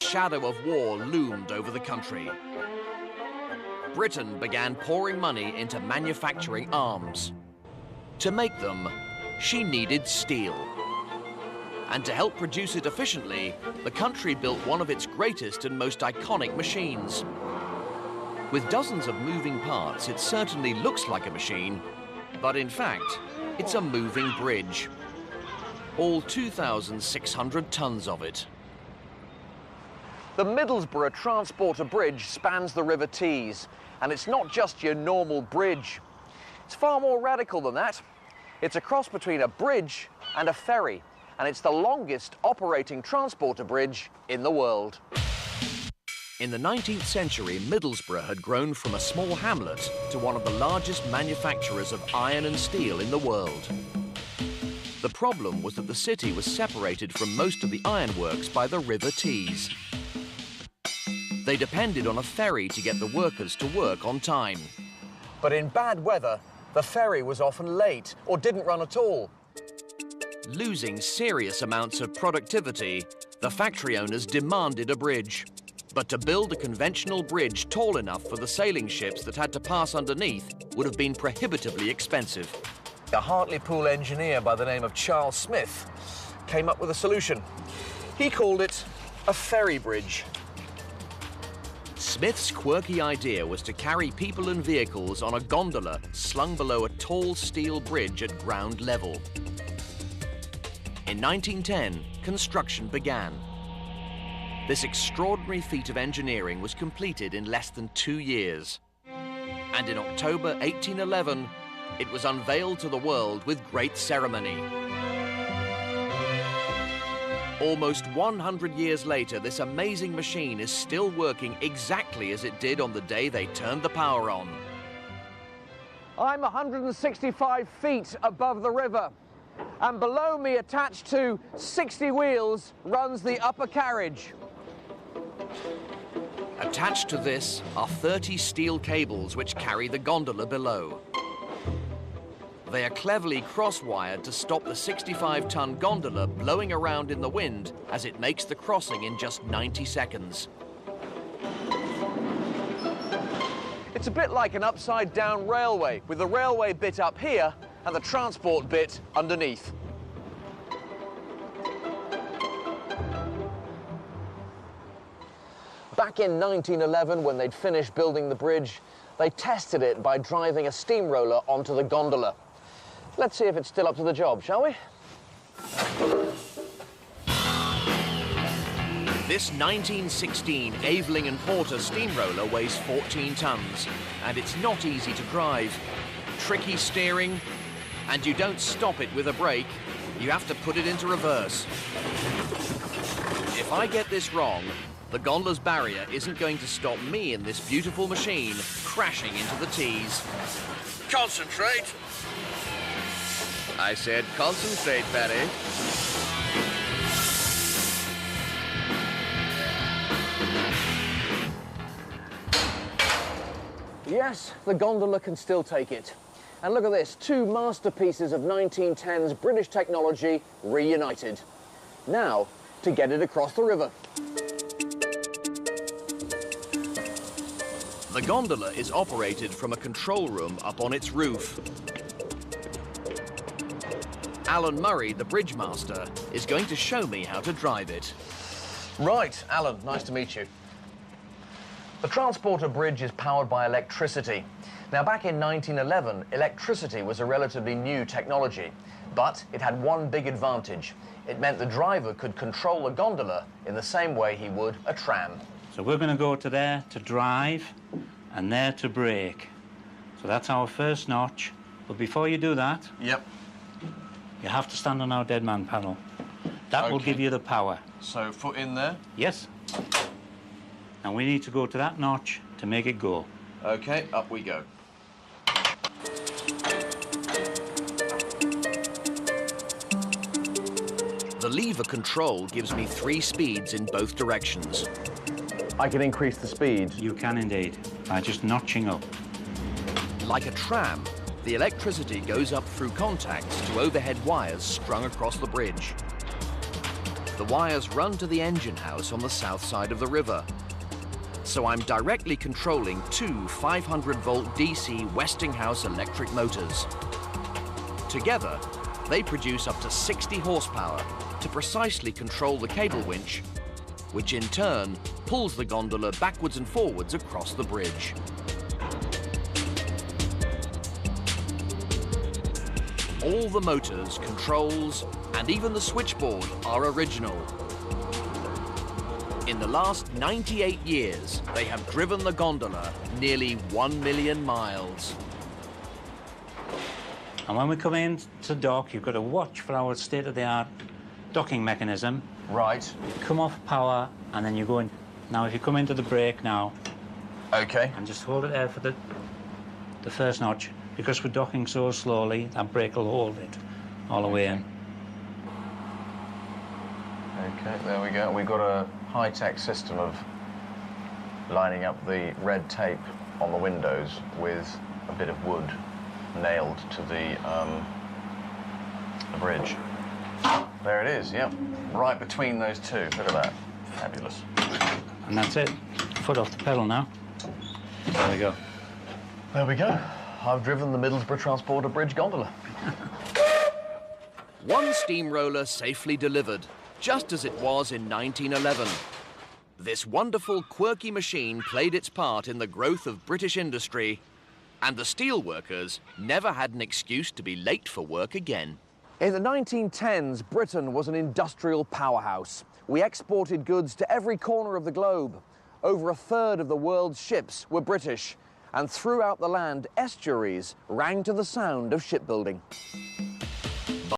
shadow of war loomed over the country. Britain began pouring money into manufacturing arms. To make them, she needed steel. And to help produce it efficiently, the country built one of its greatest and most iconic machines. With dozens of moving parts, it certainly looks like a machine, but in fact, it's a moving bridge. All 2,600 tons of it. The Middlesbrough Transporter Bridge spans the River Tees, and it's not just your normal bridge. It's far more radical than that. It's a cross between a bridge and a ferry, and it's the longest operating transporter bridge in the world. In the 19th century, Middlesbrough had grown from a small hamlet to one of the largest manufacturers of iron and steel in the world. The problem was that the city was separated from most of the ironworks by the River Tees. They depended on a ferry to get the workers to work on time. But in bad weather, the ferry was often late or didn't run at all. Losing serious amounts of productivity, the factory owners demanded a bridge. But to build a conventional bridge tall enough for the sailing ships that had to pass underneath would have been prohibitively expensive. A Hartlepool engineer by the name of Charles Smith came up with a solution. He called it a ferry bridge. Smith's quirky idea was to carry people and vehicles on a gondola slung below a tall steel bridge at ground level. In 1910, construction began. This extraordinary feat of engineering was completed in less than 2 years. And in October 1811, it was unveiled to the world with great ceremony. Almost 100 years later, this amazing machine is still working exactly as it did on the day they turned the power on. I'm 165 feet above the river, and below me, attached to 60 wheels, runs the upper carriage. Attached to this are 30 steel cables which carry the gondola below. They are cleverly cross-wired to stop the 65-ton gondola blowing around in the wind as it makes the crossing in just 90 seconds. It's a bit like an upside-down railway, with the railway bit up here and the transport bit underneath. Back in 1911, when they'd finished building the bridge, they tested it by driving a steamroller onto the gondola. Let's see if it's still up to the job, shall we? This 1916 Aveling and Porter steamroller weighs 14 tons, and it's not easy to drive. Tricky steering, and you don't stop it with a brake, you have to put it into reverse. If I get this wrong, the gondola's barrier isn't going to stop me in this beautiful machine crashing into the Tees. Concentrate! I said concentrate, Barry. Yes, the gondola can still take it. And look at this, 2 masterpieces of 1910's British technology reunited. Now, to get it across the river. The gondola is operated from a control room up on its roof. Alan Murray, the bridge master, is going to show me how to drive it. Right, Alan, nice to meet you. The transporter bridge is powered by electricity. Now, back in 1911, electricity was a relatively new technology, but it had one big advantage. It meant the driver could control the gondola in the same way he would a tram. So we're going to go to there to drive and there to brake. So that's our first notch. But before you do that, yep, you have to stand on our dead man panel. That will give you the power. So foot in there? Yes. And we need to go to that notch to make it go. Okay, up we go. The lever control gives me 3 speeds in both directions. I can increase the speed? You can indeed, by just notching up. Like a tram, the electricity goes up through contacts to overhead wires strung across the bridge. The wires run to the engine house on the south side of the river. So I'm directly controlling two 500-volt DC Westinghouse electric motors. Together, they produce up to 60 horsepower to precisely control the cable winch, which in turn pulls the gondola backwards and forwards across the bridge. All the motors, controls, and even the switchboard are original. In the last 98 years, they have driven the gondola nearly 1 million miles. And when we come in to dock, you've got to watch for our state-of-the-art docking mechanism. Right. Come off power, and then you go in. Now, if you come into the brake now, Okay. and just hold it there for the first notch, because we're docking so slowly, that brake will hold it all the way in. Okay, there we go. We've got a high-tech system of lining up the red tape on the windows with a bit of wood nailed to the bridge. There it is, yep. Right between those two. Look at that. Fabulous. And that's it. Foot off the pedal now. There we go. There we go. I've driven the Middlesbrough Transporter Bridge gondola. One steamroller safely delivered, just as it was in 1911. This wonderful, quirky machine played its part in the growth of British industry, and the steelworkers never had an excuse to be late for work again. In the 1910s, Britain was an industrial powerhouse. We exported goods to every corner of the globe. Over a third of the world's ships were British, and throughout the land, estuaries rang to the sound of shipbuilding.